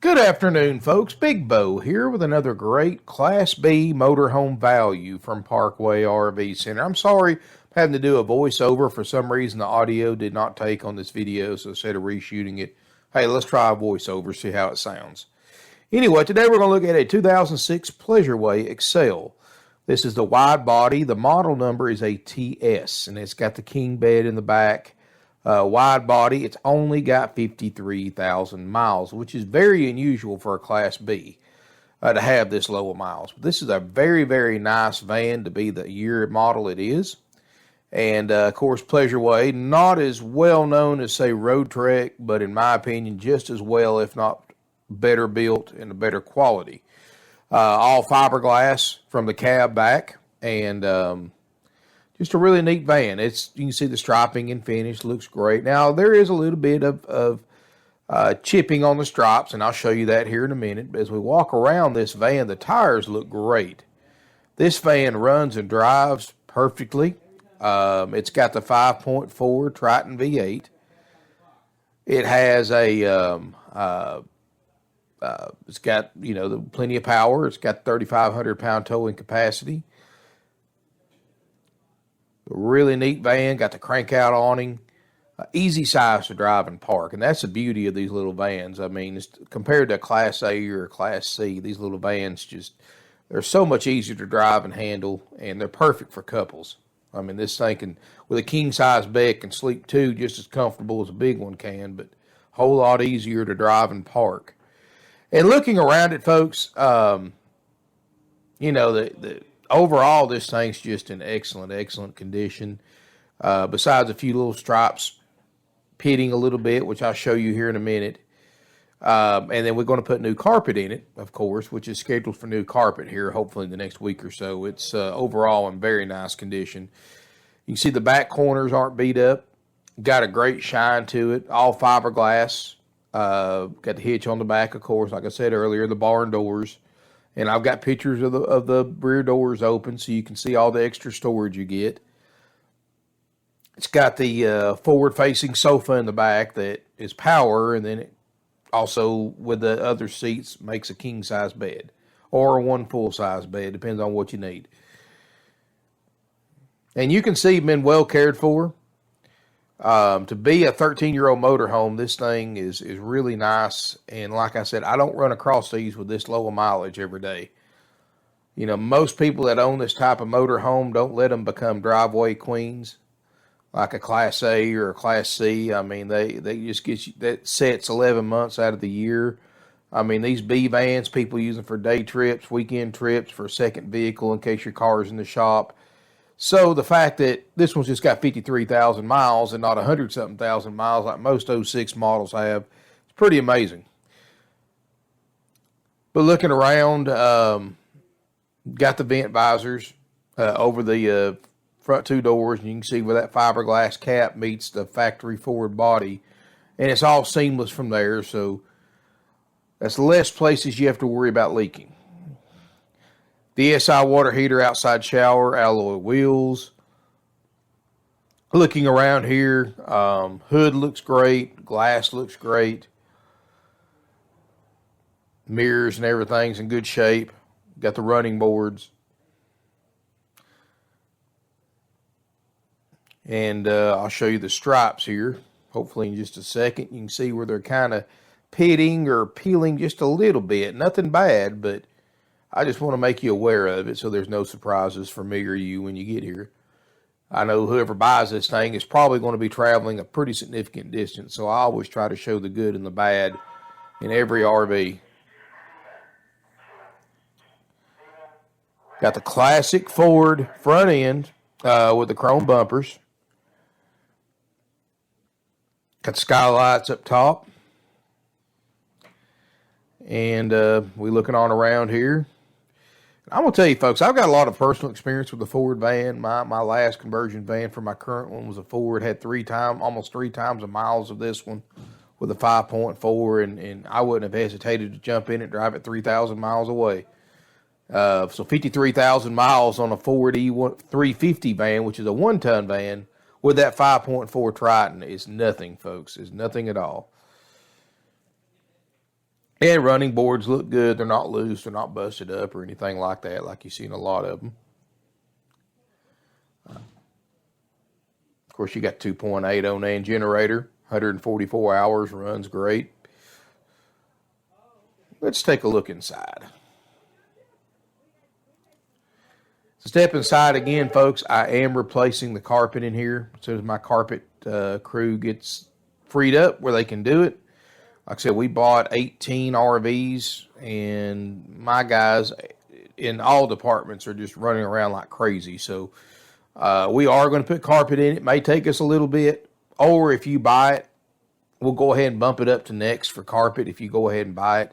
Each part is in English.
Good afternoon, folks. Big Bo here with another great Class B motorhome value from Parkway RV Center. I'm sorry I'm having to do a voiceover. For some reason, the audio did not take on this video, so instead of reshooting it, hey, let's try a voiceover, see how it sounds. Anyway, today we're going to look at a 2006 Pleasureway Excel. This is the wide body. The model number is a TS, and it's got the king bed in the back. Wide body, it's only got 53,000 miles, which is very unusual for a Class B to have this low of miles. But this is a very, very nice van to be the year model it is. And, of course, Pleasureway, not as well known as, say, Road Trek, but in my opinion, just as well, if not better built and a better quality. All fiberglass from the cab back, and just a really neat van. You can see the striping and finish looks great. Now, there is a little bit of chipping on the stripes, and I'll show you that here in a minute. But as we walk around this van, the tires look great. This van runs and drives perfectly. It's got the 5.4 Triton V8. It has it's got, plenty of power. It's got 3,500 pound towing capacity. Really neat van, got the crank out awning, easy size to drive and park. And that's the beauty of these little vans. I mean, compared to a Class A or a Class C, these little vans they're so much easier to drive and handle, and they're perfect for couples. I mean, this thing with a king size bed, can sleep two just as comfortable as a big one can, but a whole lot easier to drive and park. And looking around it, folks, overall, this thing's just in excellent condition. Besides a few little stripes pitting a little bit, which I'll show you here in a minute. And then we're going to put new carpet in it, of course, which is scheduled for new carpet here, hopefully in the next week or so. It's overall in very nice condition. You can see the back corners aren't beat up. Got a great shine to it. All fiberglass. Got the hitch on the back, of course, like I said earlier, the barn doors. And I've got pictures of the rear doors open so you can see all the extra storage you get. It's got the forward-facing sofa in the back that is power, and then it also, with the other seats, makes a king-size bed. Or one full-size bed, depends on what you need. And you can see it's been well cared for. To be a 13-year-old motorhome, this thing is really nice. And like I said, I don't run across these with this low of mileage every day. Most people that own this type of motorhome don't let them become driveway queens, like a Class A or a Class C. I mean, they just get you, that sets 11 months out of the year. I mean, these B vans, people use them for day trips, weekend trips, for a second vehicle in case your car is in the shop. So the fact that this one's just got 53,000 miles and not 100-something thousand miles like most 06 models have, it's pretty amazing. But looking around, got the vent visors over the front two doors, and you can see where that fiberglass cap meets the factory forward body, and it's all seamless from there, so that's less places you have to worry about leaking. The SI water heater, outside shower, alloy wheels. Looking around here, hood looks great, glass looks great. Mirrors and everything's in good shape. Got the running boards. And I'll show you the stripes here, hopefully in just a second. You can see where they're kind of pitting or peeling just a little bit. Nothing bad, but I just want to make you aware of it so there's no surprises for me or you when you get here. I know whoever buys this thing is probably going to be traveling a pretty significant distance, so I always try to show the good and the bad in every RV. Got the classic Ford front end with the chrome bumpers. Got skylights up top. And we're looking on around here. I'm going to tell you, folks, I've got a lot of personal experience with the Ford van. My last conversion van for my current one was a Ford. Had almost three times the miles of this one with a 5.4, and I wouldn't have hesitated to jump in and drive it 3,000 miles away. So 53,000 miles on a Ford E350 van, which is a one-ton van, with that 5.4 Triton is nothing, folks. It's nothing at all. And running boards look good. They're not loose. They're not busted up or anything like that, like you see in a lot of them. Of course, you got 2.8 Onan generator, 144 hours, runs great. Let's take a look inside. So step inside again, folks. I am replacing the carpet in here as soon as my carpet crew gets freed up where they can do it. Like I said, we bought 18 RVs, and my guys in all departments are just running around like crazy. So we are going to put carpet in. It may take us a little bit, or if you buy it, we'll go ahead and bump it up to next for carpet if you go ahead and buy it.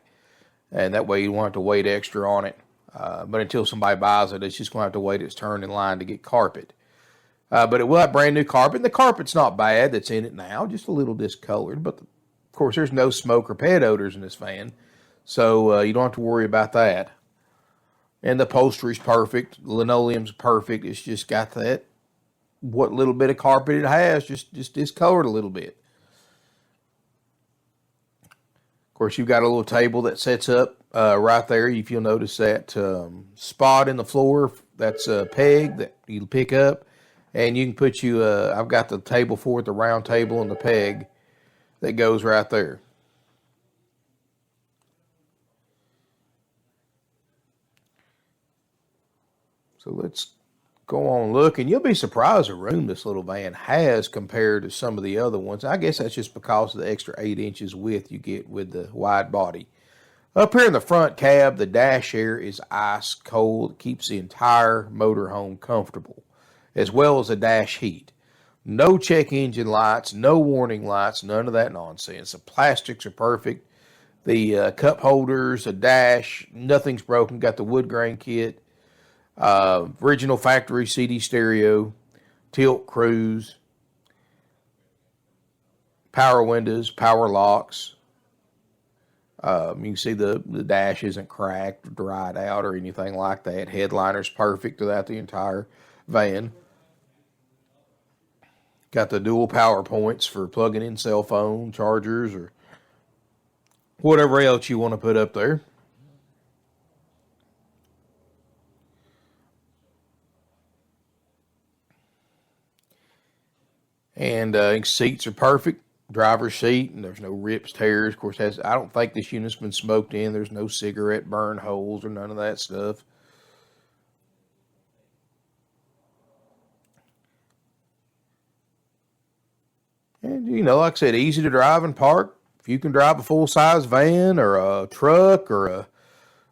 And that way you won't have to wait extra on it. But until somebody buys it, it's just going to have to wait its turn in line to get carpet. But it will have brand new carpet. And the carpet's not bad that's in it now, just a little discolored. But, of course, there's no smoke or pet odors in this van. So you don't have to worry about that. And the upholstery's perfect. The linoleum's perfect. It's just got that, what little bit of carpet it has, just discolored a little bit. Of course, you've got a little table that sets up right there. If you'll notice that spot in the floor, that's a peg that you pick up. And you can put I've got the table for it, the round table and the peg that goes right there. So let's go on and look, and you'll be surprised the room this little van has compared to some of the other ones. I guess that's just because of the extra 8 inches width you get with the wide body. Up here in the front cab, the dash air is ice cold. It keeps the entire motorhome comfortable, as well as the dash heat. No check engine lights, no warning lights, none of that nonsense. The plastics are perfect. The cup holders, the dash, nothing's broken. Got the wood grain kit. Original factory CD stereo, tilt cruise, power windows, power locks. You can see the dash isn't cracked or dried out or anything like that. Headliner's perfect throughout the entire van. Got the dual power points for plugging in cell phone chargers or whatever else you want to put up there. And seats are perfect. Driver's seat, and there's no rips, tears. Of course, I don't think this unit's been smoked in. There's no cigarette burn holes or none of that stuff. And, like I said, easy to drive and park. If you can drive a full-size van or a truck or a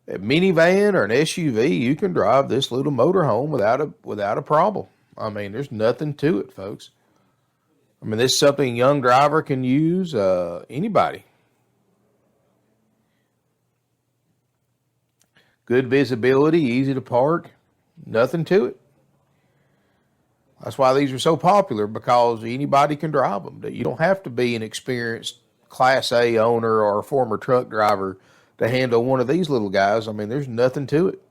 minivan or an SUV, you can drive this little motorhome without a problem. I mean, there's nothing to it, folks. I mean, this is something a young driver can use, anybody. Good visibility, easy to park, nothing to it. That's why these are so popular, because anybody can drive them. You don't have to be an experienced Class A owner or a former truck driver to handle one of these little guys. I mean, there's nothing to it.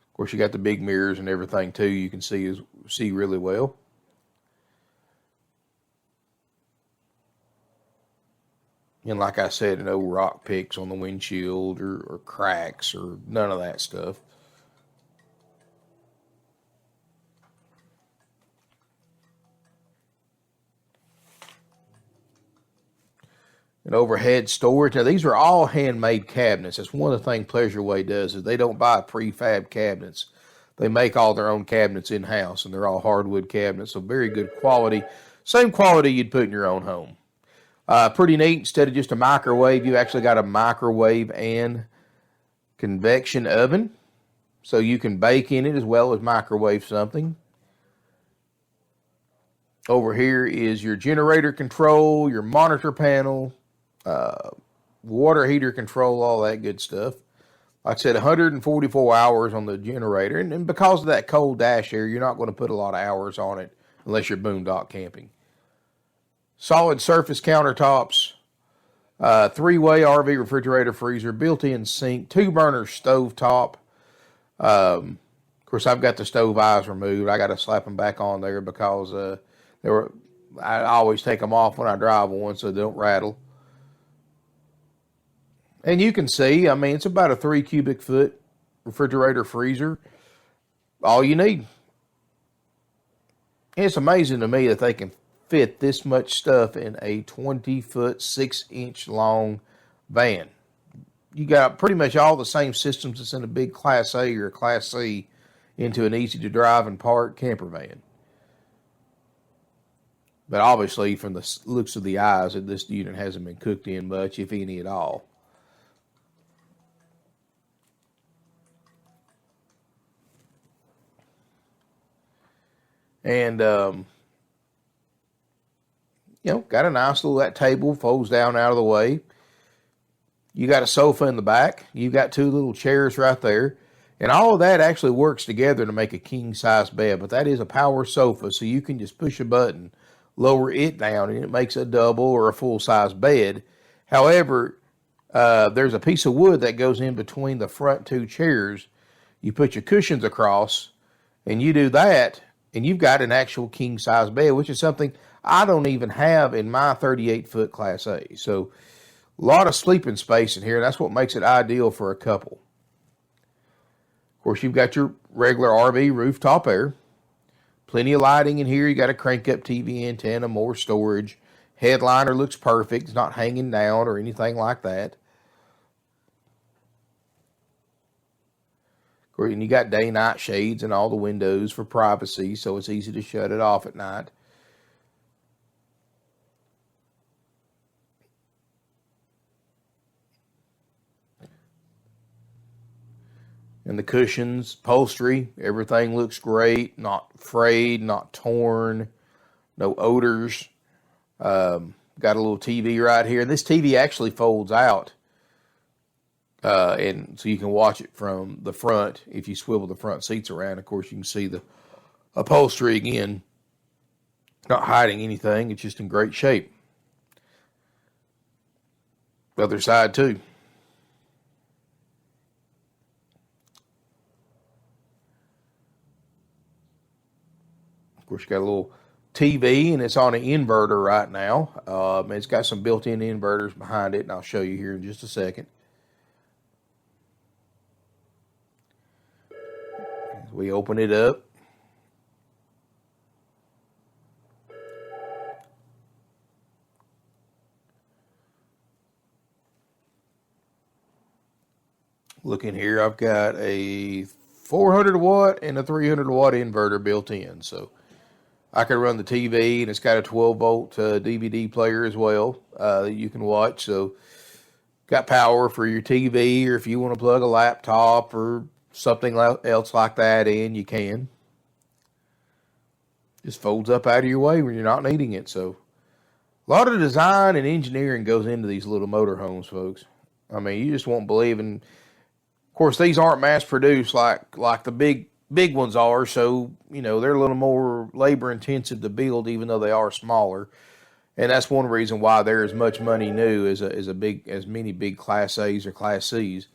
Of course, you got the big mirrors and everything too. You can see really well. And like I said, no rock picks on the windshield or cracks or none of that stuff. And overhead storage. Now, these are all handmade cabinets. That's one of the things Pleasureway does, is they don't buy prefab cabinets. They make all their own cabinets in-house, and they're all hardwood cabinets, so very good quality. Same quality you'd put in your own home. Pretty neat. Instead of just a microwave, you actually got a microwave and convection oven, so you can bake in it as well as microwave something. Over here is your generator control, your monitor panel, water heater control, all that good stuff. Like I said, 144 hours on the generator. And because of that cold dash air, you're not going to put a lot of hours on it unless you're boondock camping. Solid surface countertops, 3-way RV refrigerator freezer, built-in sink, 2-burner stove top. Of course, I've got the stove eyes removed. I got to slap them back on there because they were. I always take them off when I drive one so they don't rattle. And you can see, I mean, it's about a 3 cubic foot refrigerator freezer. All you need. And it's amazing to me that they can fit this much stuff in a 20-foot, 6-inch long van. You got pretty much all the same systems that's in a big Class A or Class C into an easy-to-drive and park camper van. But obviously, from the looks of the eyes, this unit hasn't been cooked in much, if any at all. And, got a nice little, that table folds down out of the way. You got a sofa in the back. You've got 2 little chairs right there. And all of that actually works together to make a king-size bed. But that is a power sofa, so you can just push a button, lower it down, and it makes a double or a full-size bed. However, there's a piece of wood that goes in between the front 2 chairs. You put your cushions across, and you do that, and you've got an actual king-size bed, which is something I don't even have in my 38-foot Class A. So a lot of sleeping space in here. That's what makes it ideal for a couple. Of course, you've got your regular RV rooftop air. Plenty of lighting in here. You got a crank-up TV antenna, more storage. Headliner looks perfect. It's not hanging down or anything like that. And you got day-night shades in all the windows for privacy, so it's easy to shut it off at night. And the cushions, upholstery, everything looks great. Not frayed, not torn, no odors. Got a little TV right here. And this TV actually folds out. And so you can watch it from the front if you swivel the front seats around. Of course, you can see the upholstery again. Not hiding anything. It's just in great shape. The other side too. Of course, you got a little TV, and it's on an inverter right now. It's got some built-in inverters behind it, and I'll show you here in just a second. As we open it up, look in here, I've got a 400 watt and a 300 watt inverter built in, so I can run the TV, and it's got a 12 volt DVD player as well that you can watch. So got power for your TV, or if you want to plug a laptop or something else like that in, you can. Just folds up out of your way when you're not needing it. So a lot of design and engineering goes into these little motorhomes, folks. I mean, you just won't believe. And of course, these aren't mass produced like the big ones are, so they're a little more labor intensive to build, even though they are smaller. And that's one reason why there is much money new as many big Class A's or Class C's.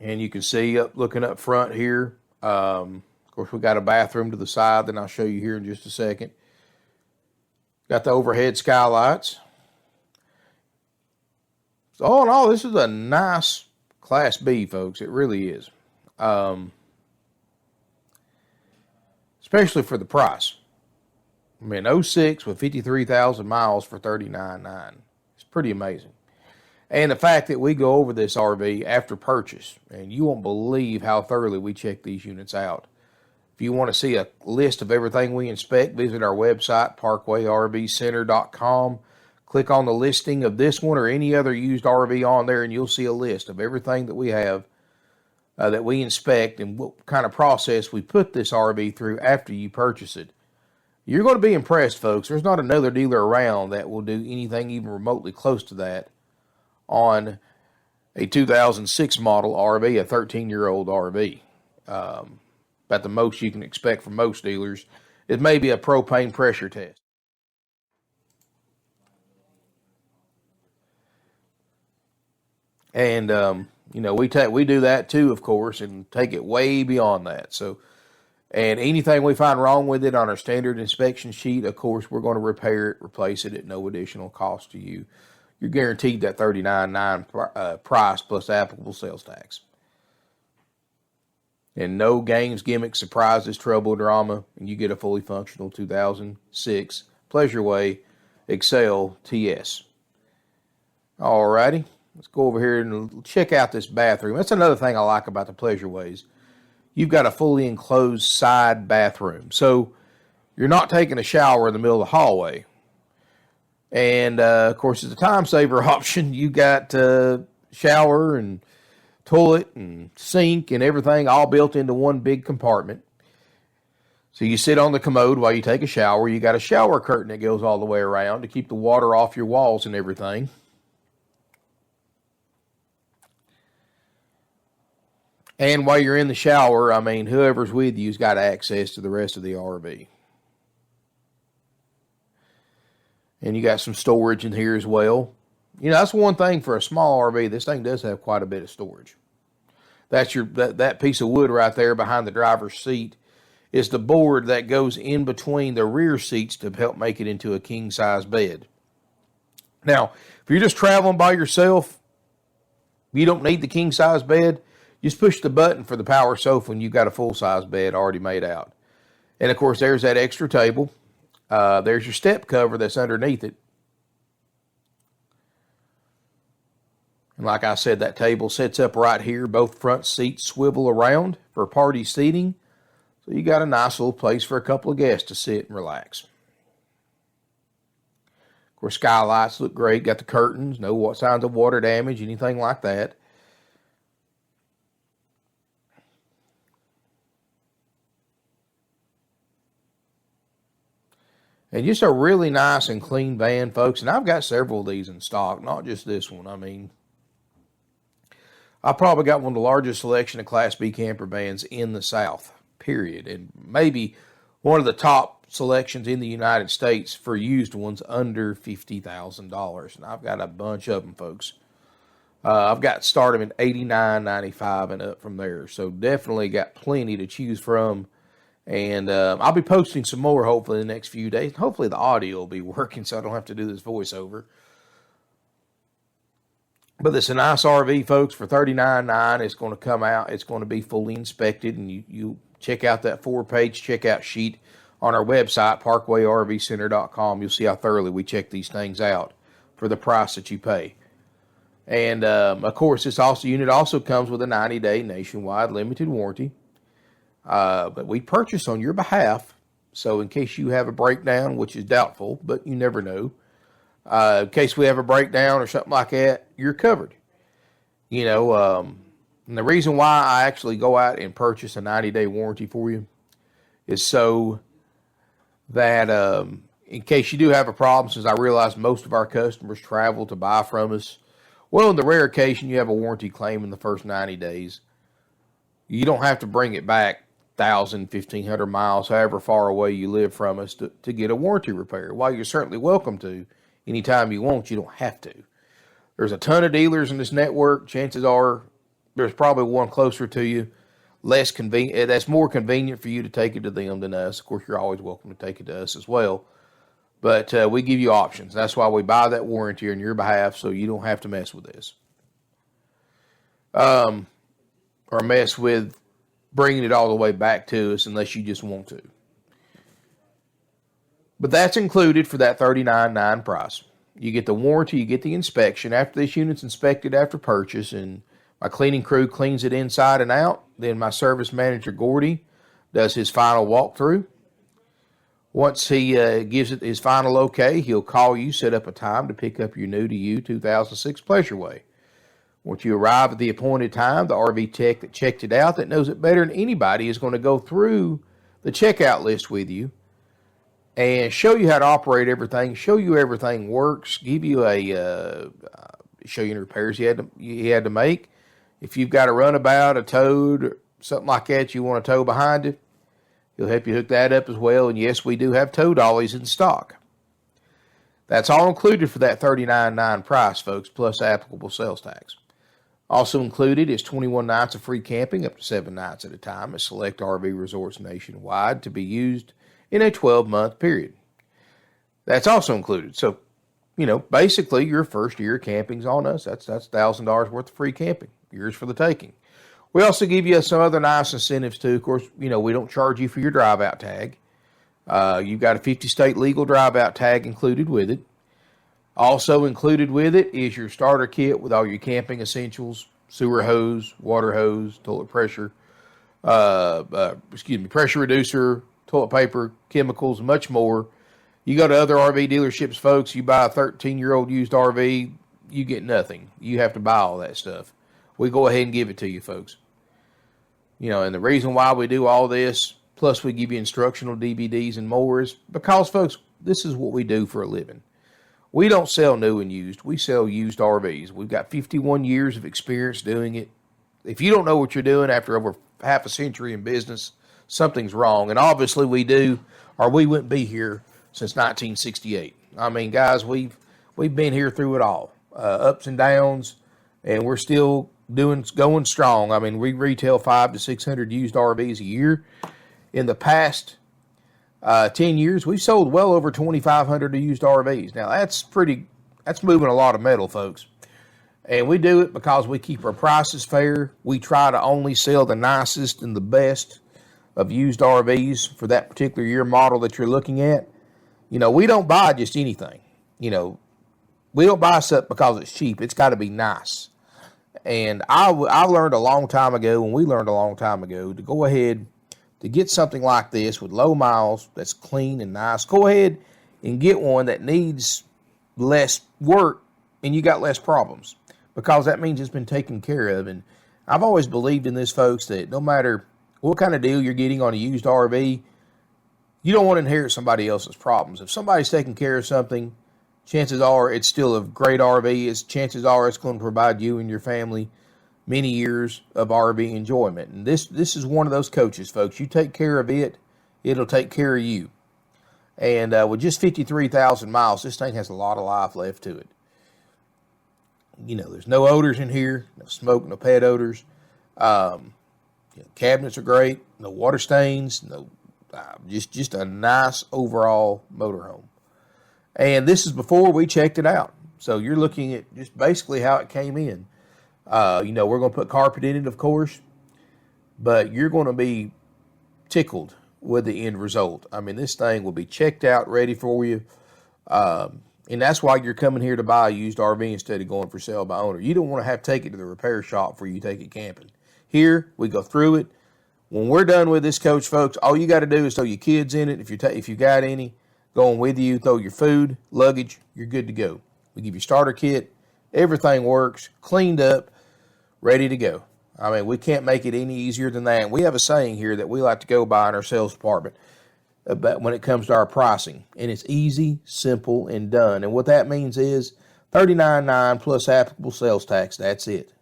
And you can see looking up front here. Of course, we got a bathroom to the side that I'll show you here in just a second. Got the overhead skylights. So all in all, this is a nice Class B, folks. It really is. Especially for the price. I mean, 06 with 53,000 miles for $39,900. It's pretty amazing. And the fact that we go over this RV after purchase, and you won't believe how thoroughly we check these units out. If you want to see a list of everything we inspect, visit our website, parkwayRVcenter.com. Click on the listing of this one or any other used RV on there, and you'll see a list of everything that we have that we inspect and what kind of process we put this RV through after you purchase it. You're going to be impressed, folks. There's not another dealer around that will do anything even remotely close to that on a 2006 model RV, a 13-year-old RV. About the most you can expect from most dealers is maybe a propane pressure test. And, we do that too, of course, and take it way beyond that. So, and anything we find wrong with it on our standard inspection sheet, of course, we're going to repair it, replace it at no additional cost to you. You're guaranteed that $39.9 price plus applicable sales tax. And no games, gimmicks, surprises, trouble, drama, and you get a fully functional 2006 Pleasureway Excel TS. Alrighty, let's go over here and check out this bathroom. That's another thing I like about the Pleasureways. You've got a fully enclosed side bathroom. So you're not taking a shower in the middle of the hallway. And, of course, it's a time saver option. You got shower and toilet and sink and everything all built into one big compartment. So you sit on the commode while you take a shower. You got a shower curtain that goes all the way around to keep the water off your walls and everything. And while you're in the shower, I mean, whoever's with you's got access to the rest of the RV. And you got some storage in here as well. That's one thing for a small RV. This thing does have quite a bit of storage. That's that piece of wood right there behind the driver's seat is the board that goes in between the rear seats to help make it into a king-size bed. Now, if you're just traveling by yourself, you don't need the king-size bed. Just push the button for the power sofa and you've got a full-size bed already made out. And, of course, there's that extra table. There's your step cover that's underneath it. And like I said, that table sits up right here. Both front seats swivel around for party seating. So you got a nice little place for a couple of guests to sit and relax. Of course, skylights look great. Got the curtains. No signs of water damage, anything like that. And just a really nice and clean van, folks. And I've got several of these in stock, not just this one. I mean, I probably got one of the largest selection of Class B camper vans in the South, period. And maybe one of the top selections in the United States for used ones under $50,000. And I've got a bunch of them, folks. I've got start them at $89.95 and up from there. So definitely got plenty to choose from. And I'll be posting some more hopefully in the next few days. Hopefully the audio will be working so I don't have to do this voiceover. But it's a nice RV, folks, for $39.9. It's going to come out. It's going to be fully inspected. And you check out that 4-page checkout sheet on our website, parkwayrvcenter.com. You'll see how thoroughly we check these things out for the price that you pay. And, of course, this unit also comes with a 90-day nationwide limited warranty. But we purchase on your behalf, so in case you have a breakdown, which is doubtful, but you never know, in case we have a breakdown or something like that, you're covered. And the reason why I actually go out and purchase a 90-day warranty for you is so that in case you do have a problem, since I realize most of our customers travel to buy from us, well, on the rare occasion you have a warranty claim in the first 90 days, you don't have to bring it back 1,000, 1,500 miles, however far away you live from us to get a warranty repair. While you're certainly welcome to, anytime you want, you don't have to. There's a ton of dealers in this network. Chances are there's probably one closer to you, less convenient. That's more convenient for you to take it to them than us. Of course, you're always welcome to take it to us as well. But we give you options. That's why we buy that warranty on your behalf, so you don't have to mess with this. Or mess with bringing it all the way back to us unless you just want to. But that's included for that $39.9 price. You get the warranty, you get the inspection. After this unit's inspected after purchase and my cleaning crew cleans it inside and out, then my service manager, Gordy, does his final walkthrough. Once he gives it his final okay, he'll call you, set up a time to pick up your new to you 2006 Pleasureway. Once you arrive at the appointed time, the RV tech that checked it out, that knows it better than anybody, is going to go through the checkout list with you and show you how to operate everything, show you everything works, give you show you the repairs you had to make. If you've got a runabout, a toad, or something like that you want to tow behind it, he'll help you hook that up as well. And yes, we do have tow dollies in stock. That's all included for that $39.9 price, folks, plus applicable sales tax. Also included is 21 nights of free camping, up to 7 nights at a time, at select RV resorts nationwide to be used in a 12-month period. That's also included. So, basically your first year of camping's on us. That's $1,000 worth of free camping. Yours for the taking. We also give you some other nice incentives too. Of course, we don't charge you for your drive-out tag. You've got a 50-state legal drive-out tag included with it. Also included with it is your starter kit with all your camping essentials: sewer hose, water hose, toilet pressure, pressure reducer, toilet paper, chemicals, much more. You go to other RV dealerships, folks, you buy a 13-year-old used RV, you get nothing. You have to buy all that stuff. We go ahead and give it to you, folks. And the reason why we do all this, plus we give you instructional DVDs and more, is because, folks, this is what we do for a living. We don't sell new and used. We sell used RVs. We've got 51 years of experience doing it. If you don't know what you're doing after over half a century in business, something's wrong. And obviously we do, or we wouldn't be here since 1968. I mean, guys, we've been here through it all, ups and downs, and we're still going strong. I mean, we retail 500 to 600 used RVs a year. In the past 10 years, we've sold well over 2,500 used RVs. Now, that's moving a lot of metal, folks. And we do it because we keep our prices fair. We try to only sell the nicest and the best of used RVs for that particular year model that you're looking at. We don't buy just anything. We don't buy stuff because it's cheap. It's got to be nice. And I learned a long time ago, and we learned a long time ago, to go ahead to get something like this with low miles, that's clean and nice. Go ahead and get one that needs less work and you got less problems, because that means it's been taken care of. And I've always believed in this, folks, that no matter what kind of deal you're getting on a used RV, you don't want to inherit somebody else's problems. If somebody's taking care of something, chances are it's still a great RV. Chances are it's going to provide you and your family many years of RV enjoyment. And this is one of those coaches, folks. You take care of it, it'll take care of you. And with just 53,000 miles, this thing has a lot of life left to it. There's no odors in here, no smoke, no pet odors. Cabinets are great, no water stains, no just a nice overall motorhome. And this is before we checked it out. So you're looking at just basically how it came in. We're going to put carpet in it, of course, but you're going to be tickled with the end result. I mean, this thing will be checked out, ready for you. And that's why you're coming here to buy a used RV instead of going for sale by owner. You don't want to have to take it to the repair shop before you take it camping. Here, we go through it. When we're done with this coach, folks, all you got to do is throw your kids in it. If you got any going with you, throw your food, luggage, you're good to go. We give you starter kit. Everything works, cleaned up, ready to go. I mean, we can't make it any easier than that. And we have a saying here that we like to go by in our sales department about when it comes to our pricing. And it's easy, simple, and done. And what that means is $39.9 plus applicable sales tax. That's it.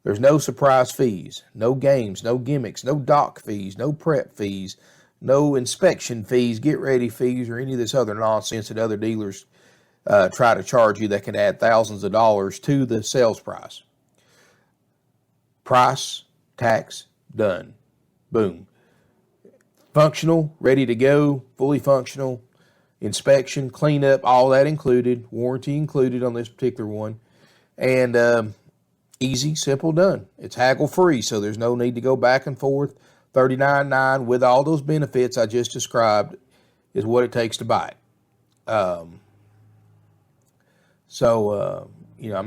There's no surprise fees, no games, no gimmicks, no dock fees, no prep fees, no inspection fees, get ready fees, or any of this other nonsense that other dealers try to charge you that can add thousands of dollars to the sales price. Price, tax, done. Boom. Functional, ready to go, fully functional, inspection, cleanup, all that included, warranty included on this particular one, and easy, simple, done. It's haggle-free, so there's no need to go back and forth. $39.9 with all those benefits I just described is what it takes to buy it. I'm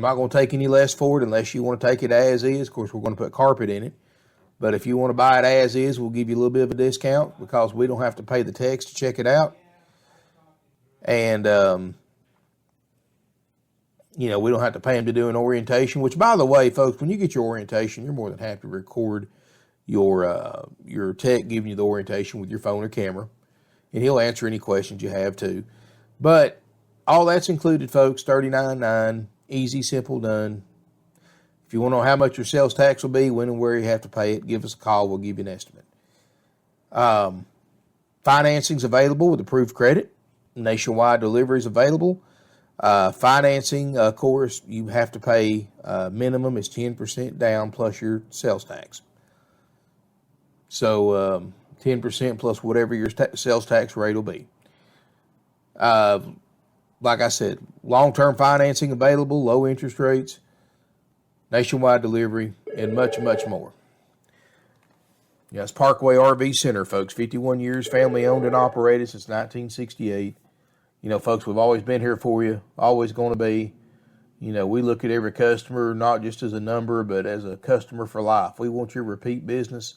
not going to take any less for it unless you want to take it as is. Of course, we're going to put carpet in it. But if you want to buy it as is, we'll give you a little bit of a discount because we don't have to pay the tax to check it out. And, we don't have to pay them to do an orientation, which, by the way, folks, when you get your orientation, you're more than happy to record your tech giving you the orientation with your phone or camera. And he'll answer any questions you have, too. But all that's included, folks, $39.9, easy, simple, done. If you want to know how much your sales tax will be, when and where you have to pay it, give us a call. We'll give you an estimate. Financing's available with approved credit. Nationwide delivery is available. Financing, of course, you have to pay minimum is 10% down plus your sales tax. So 10% plus whatever your sales tax rate will be. Like I said, long-term financing available, low interest rates, nationwide delivery, and much, much more. It's Parkway RV Center, folks. 51 years, family-owned and operated since 1968. Folks, we've always been here for you, always going to be. We look at every customer not just as a number, but as a customer for life. We want your repeat business,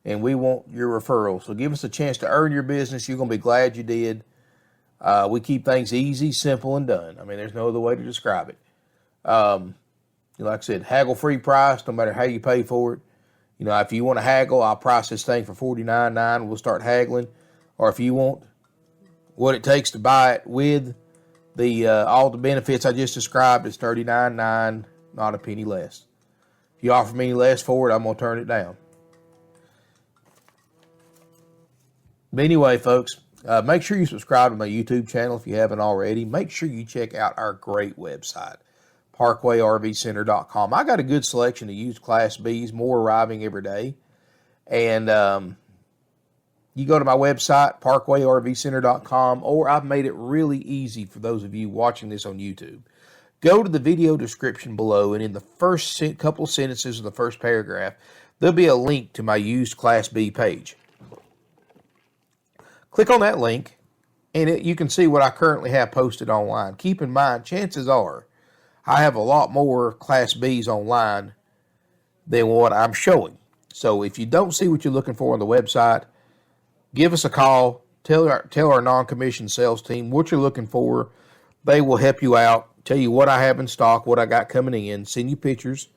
and we want your referral. So give us a chance to earn your business. You're going to be glad you did. We keep things easy, simple, and done. There's no other way to describe it. Like I said, haggle-free price, no matter how you pay for it. If you want to haggle, I'll price this thing for $49.9. We'll start haggling. Or if you want what it takes to buy it with the all the benefits I just described, it's $39.9, not a penny less. If you offer me any less for it, I'm going to turn it down. But anyway, folks, make sure you subscribe to my YouTube channel if you haven't already. Make sure you check out our great website, ParkwayRVCenter.com. I got a good selection of used Class Bs, more arriving every day. And you go to my website, ParkwayRVCenter.com, or I've made it really easy for those of you watching this on YouTube. Go to the video description below, and in the first couple sentences of the first paragraph, there'll be a link to my used Class B page. Click on that link, and you can see what I currently have posted online. Keep in mind, chances are, I have a lot more Class Bs online than what I'm showing. So if you don't see what you're looking for on the website, give us a call. Tell our non-commissioned sales team what you're looking for. They will help you out, tell you what I have in stock, what I got coming in, send you pictures,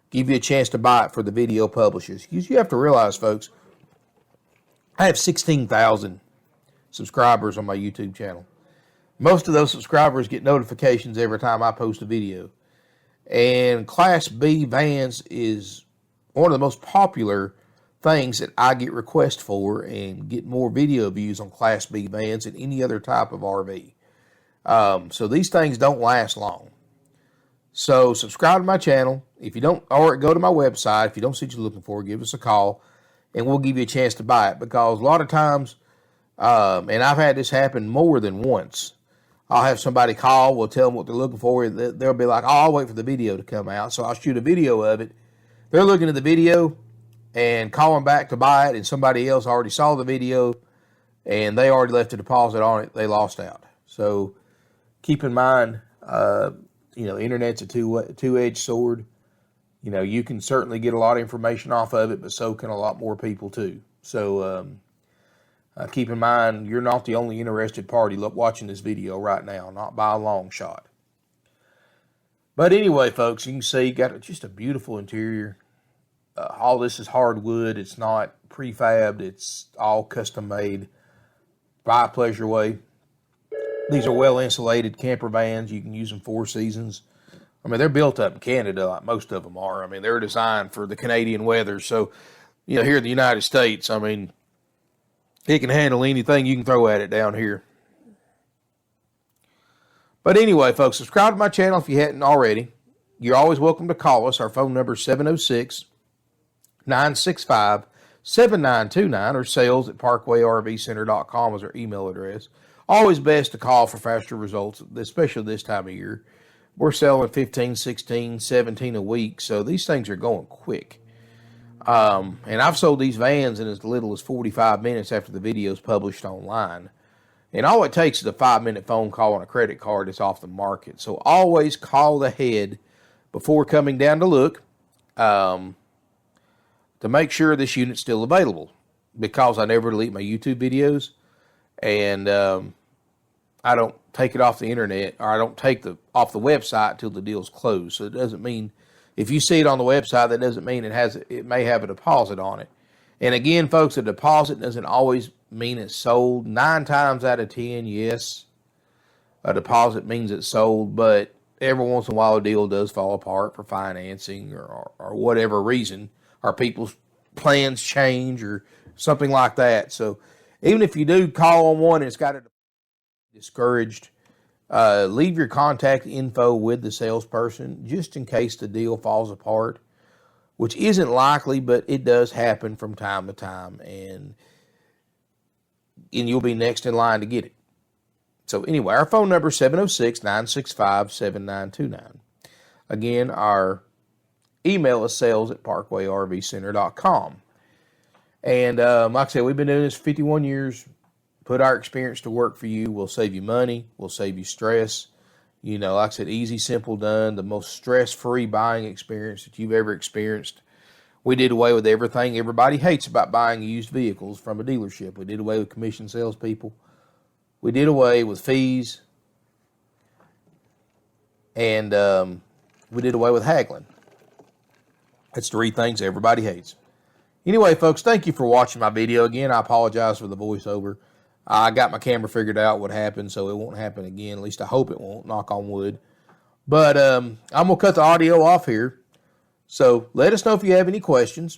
give you a chance to buy it for the video publishers. You have to realize, folks, I have 16,000 subscribers on my YouTube channel. Most of those subscribers get notifications every time I post a video. And Class B vans is one of the most popular things that I get requests for, and get more video views on Class B vans than any other type of RV. So these things don't last long. So subscribe to my channel. If you don't, or go to my website. If you don't see what you're looking for, give us a call, and we'll give you a chance to buy it. Because a lot of times, and I've had this happen more than once, I'll have somebody call, we'll tell them what they're looking for. They'll be like, oh, I'll wait for the video to come out. So I'll shoot a video of it. They're looking at the video and calling back to buy it, and somebody else already saw the video, and they already left a deposit on it. They lost out. So keep in mind, internet's a two-edged sword. You can certainly get a lot of information off of it, but so can a lot more people too. So keep in mind, you're not the only interested party watching this video right now, not by a long shot. But anyway, folks, you can see, got just a beautiful interior. All this is hardwood. It's not prefabbed. It's all custom made by Pleasure Way. These are well-insulated camper vans. You can use them 4 seasons. They're built up in Canada, like most of them are. They're designed for the Canadian weather. So, here in the United States, it can handle anything you can throw at it down here. But anyway, folks, subscribe to my channel if you hadn't already. You're always welcome to call us. Our phone number is 706-965-7929, or sales@parkwayRVCenter.com is our email address. Always best to call for faster results, especially this time of year. We're selling 15, 16, 17 a week, so these things are going quick. And I've sold these vans in as little as 45 minutes after the video is published online. And all it takes is a 5-minute phone call on a credit card that's off the market. So always call ahead before coming down to look to make sure this unit's still available. Because I never delete my YouTube videos, and I don't take it off the internet, or I don't take off the website until the deal's closed. So it doesn't mean, if you see it on the website, that doesn't mean it may have a deposit on it. And again, folks, a deposit doesn't always mean it's sold. 9 times out of 10, yes, a deposit means it's sold, but every once in a while a deal does fall apart for financing or whatever reason, or people's plans change or something like that. So even if you do call on one and it's got a discouraged, Leave your contact info with the salesperson just in case the deal falls apart, which isn't likely, but it does happen from time to time, and you'll be next in line to get it. So anyway, our phone number is 706-965-7929. Again, our email is sales@parkwayrvcenter.com. And like I said, we've been doing this for 51 years. Put our experience to work for you. We'll save you money. We'll save you stress. You know, like I said, easy, simple, done. The most stress-free buying experience that you've ever experienced. We did away with everything everybody hates about buying used vehicles from a dealership. We did away with commission salespeople. We did away with fees. And we did away with haggling. That's 3 things everybody hates. Anyway, folks, thank you for watching my video. Again, I apologize for the voiceover. I got my camera figured out what happened, so it won't happen again. At least I hope it won't, knock on wood. But I'm going to cut the audio off here. So let us know if you have any questions.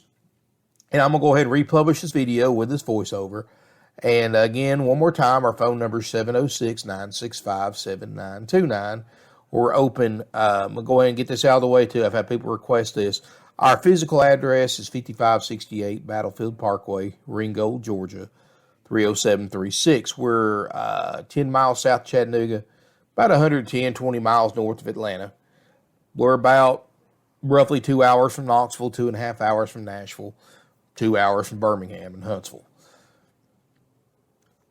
And I'm going to go ahead and republish this video with this voiceover. And again, one more time, our phone number is 706-965-7929. We're open. I'm going to go ahead and get this out of the way, too. I've had people request this. Our physical address is 5568 Battlefield Parkway, Ringgold, Georgia, 30736. We're 10 miles south of Chattanooga, about 120 miles north of Atlanta. We're about roughly 2 hours from Knoxville, 2.5 hours from Nashville, 2 hours from Birmingham and Huntsville.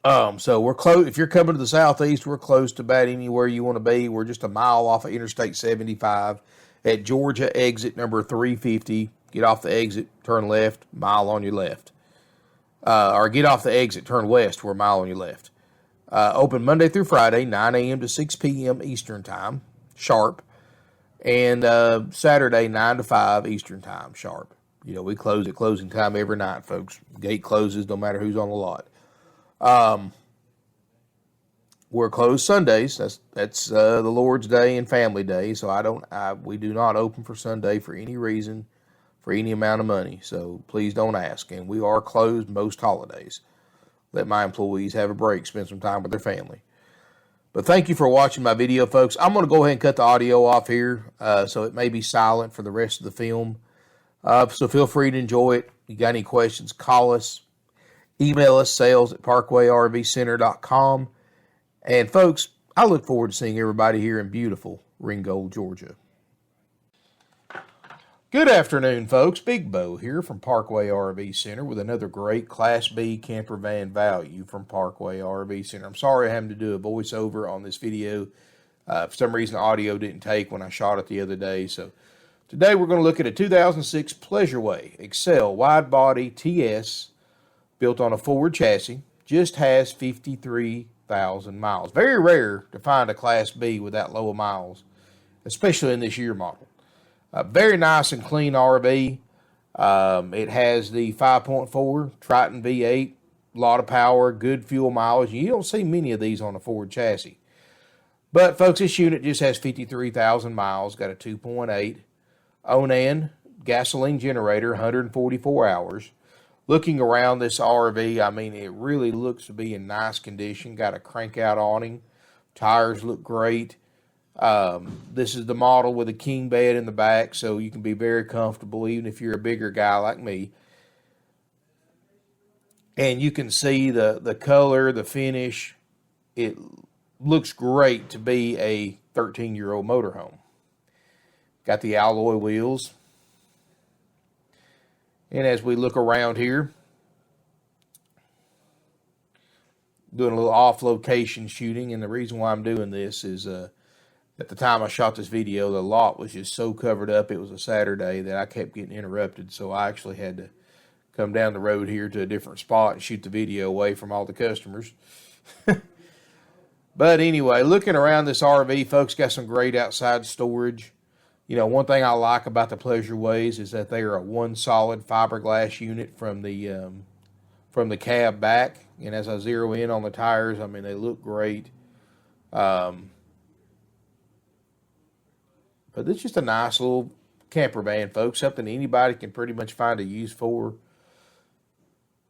So we're close. If you're coming to the southeast, we're close to about anywhere you want to be. We're just a mile off of Interstate 75 at Georgia exit number 350. Get off the exit, turn left, mile on your left. Or get off the exit, turn west, we're a mile on your left. Open Monday through Friday, 9 a.m. to 6 p.m. Eastern Time, sharp. And Saturday, 9 to 5 Eastern Time, sharp. You know, we close at closing time every night, folks. Gate closes no matter who's on the lot. We're closed Sundays. That's the Lord's Day and Family Day. So we do not open for Sunday for any reason, for any amount of money. So please don't ask. And we are closed most holidays. Let my employees have a break, spend some time with their family. But thank you for watching my video, folks. I'm going to go ahead and cut the audio off here, so it may be silent for the rest of the film. So feel free to enjoy it. You got any questions, call us. Email us, sales@parkwayrvcenter.com. And folks, I look forward to seeing everybody here in beautiful Ringgold, Georgia. Good afternoon, folks. Big Bo here from Parkway RV Center with another great Class B camper van value from Parkway RV Center. I'm sorry I having to do a voiceover on this video. For some reason, the audio didn't take when I shot it the other day. So today we're going to look at a 2006 Pleasureway Excel wide body TS built on a Ford chassis. Just has 53,000 miles. Very rare to find a Class B with that low of miles, especially in this year model. Very nice and clean RV. It has the 5.4 Triton V8, a lot of power, good fuel mileage. You don't see many of these on a Ford chassis. But, folks, this unit just has 53,000 miles, got a 2.8 Onan gasoline generator, 144 hours. Looking around this RV, I mean, it really looks to be in nice condition. Got a crank-out awning. Tires look great. This is the model with a king bed in the back, so you can be very comfortable even if you're a bigger guy like me. And you can see the color, the finish. It looks great to be a 13-year-old motorhome. Got the alloy wheels. And as we look around here, doing a little off-location shooting, and the reason why I'm doing this is at the time I shot this video, the lot was just so covered up. It was a Saturday that I kept getting interrupted, so I actually had to come down the road here to a different spot and shoot the video away from all the customers. But anyway, looking around this RV, folks, got some great outside storage. You know, one thing I like about the Pleasureways is that they are a one solid fiberglass unit from the cab back. And as I zero in on the tires, I mean, they look great. But it's just a nice little camper van, folks. Something anybody can pretty much find a use for.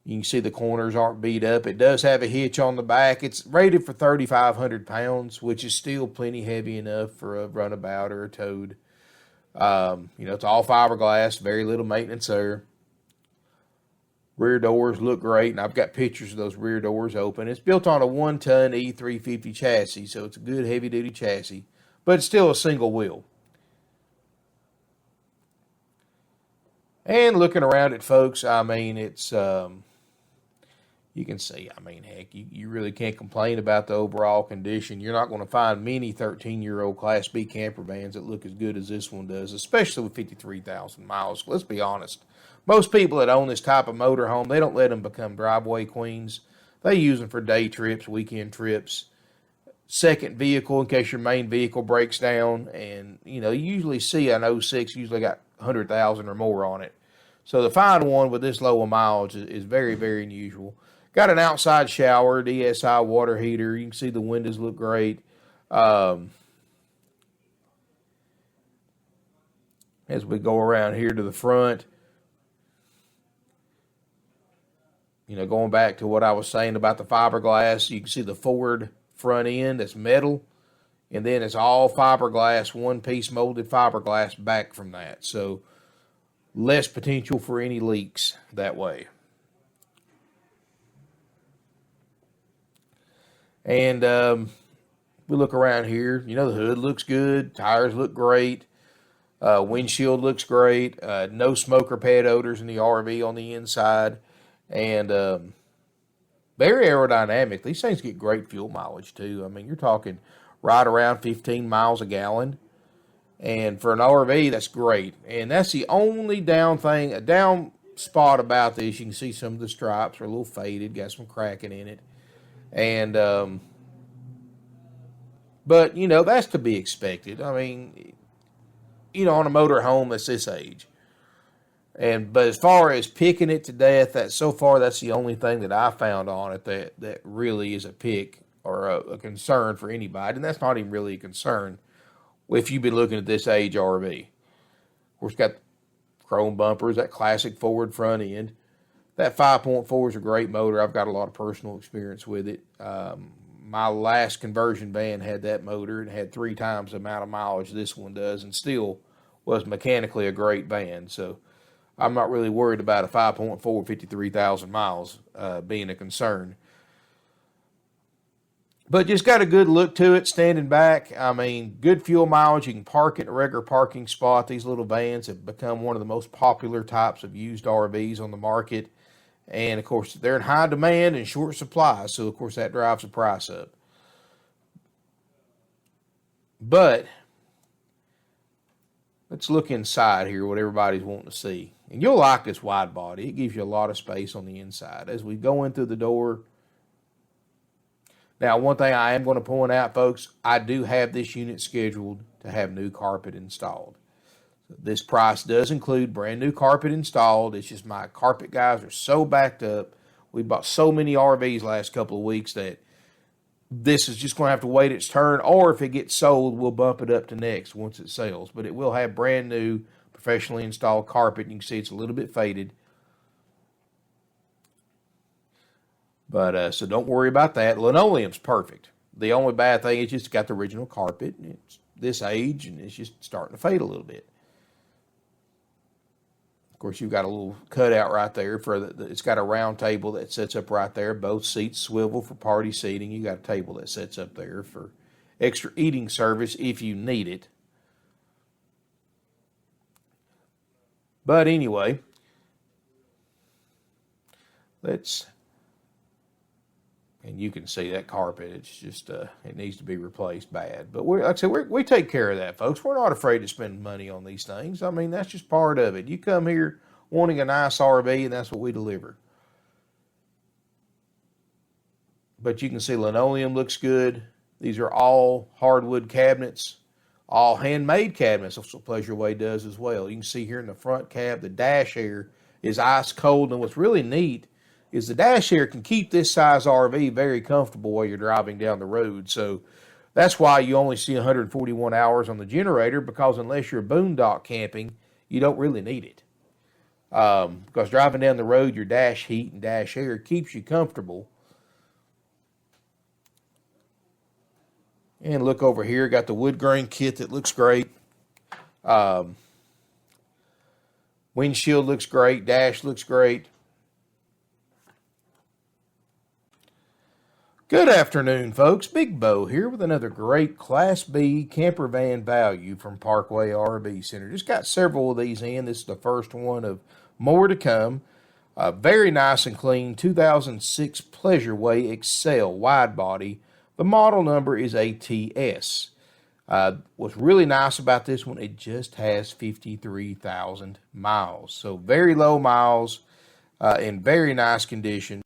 You can see the corners aren't beat up. It does have a hitch on the back. It's rated for 3,500 pounds, which is still plenty heavy enough for a runabout or a toad. It's all fiberglass, very little maintenance there. Rear doors look great, and I've got pictures of those rear doors open. It's built on a 1-ton E350 chassis, so it's a good heavy-duty chassis, but it's still a single wheel. And looking around it, folks, I mean, it's, you can see, I mean, heck, you really can't complain about the overall condition. You're not going to find many 13-year-old Class B camper vans that look as good as this one does, especially with 53,000 miles. Let's be honest. Most people that own this type of motorhome, they don't let them become driveway queens. They use them for day trips, weekend trips, second vehicle in case your main vehicle breaks down. And, you usually see an 06 usually got 100,000 or more on it. So to find one with this low of mileage is very, very unusual. Got an outside shower, DSI water heater. You can see the windows look great. As we go around here to the front, going back to what I was saying about the fiberglass, you can see the forward front end that's metal, and then it's all fiberglass, one-piece molded fiberglass back from that. So less potential for any leaks that way. And we look around here, the hood looks good, tires look great, windshield looks great, no smoke or pet odors in the RV on the inside, and very aerodynamic. These things get great fuel mileage too. I mean, you're talking right around 15 miles a gallon, and for an RV, that's great. And that's the only down spot about this. You can see some of the stripes are a little faded, got some cracking in it. And, but, that's to be expected. I mean, on a motor home that's this age. But as far as picking it to death, that's the only thing that I found on it that really is a pick or a concern for anybody. And that's not even really a concern if you've been looking at this age RV. Of course, it's got chrome bumpers, that classic forward front end. That 5.4 is a great motor. I've got a lot of personal experience with it. My last conversion van had that motor and had 3 times the amount of mileage this one does, and still was mechanically a great van. So I'm not really worried about a 5.4, 53,000 miles being a concern. But just got a good look to it standing back. I mean, good fuel mileage. You can park it in a regular parking spot. These little vans have become one of the most popular types of used RVs on the market. And, of course, they're in high demand and short supply. So, of course, that drives the price up. But let's look inside here, what everybody's wanting to see. And you'll like this wide body. It gives you a lot of space on the inside. As we go in through the door. Now, one thing I am going to point out, folks, I do have this unit scheduled to have new carpet installed. This price does include brand new carpet installed. It's just my carpet guys are so backed up. We bought so many RVs last couple of weeks that this is just going to have to wait its turn. Or if it gets sold, we'll bump it up to next once it sells. But it will have brand new, professionally installed carpet. You can see it's a little bit faded. But so don't worry about that. Linoleum's perfect. The only bad thing is just got the original carpet. And it's this age, and it's just starting to fade a little bit. Of course, you've got a little cutout right there for it's got a round table that sets up right there. Both seats swivel for party seating. You got a table that sets up there for extra eating service if you need it. But anyway, and you can see that carpet. It's just, it needs to be replaced bad. But like I said, we take care of that, folks. We're not afraid to spend money on these things. I mean, that's just part of it. You come here wanting a nice RV, and that's what we deliver. But you can see linoleum looks good. These are all hardwood cabinets, all handmade cabinets. That's what Pleasure Way does as well. You can see here in the front cab, the dash air is ice cold. And what's really neat is the dash air can keep this size RV very comfortable while you're driving down the road. So that's why you only see 141 hours on the generator, because unless you're boondock camping, you don't really need it. Because driving down the road, your dash heat and dash air keeps you comfortable. And look over here, got the wood grain kit that looks great. Windshield looks great, dash looks great. Good afternoon, folks. Big Bo here with another great Class B camper van value from Parkway RV Center. Just got several of these in. This is the first one of more to come. Very nice and clean 2006 Pleasureway Excel wide body. The model number is ATS. What's really nice about this one, it just has 53,000 miles. So very low miles in very nice condition.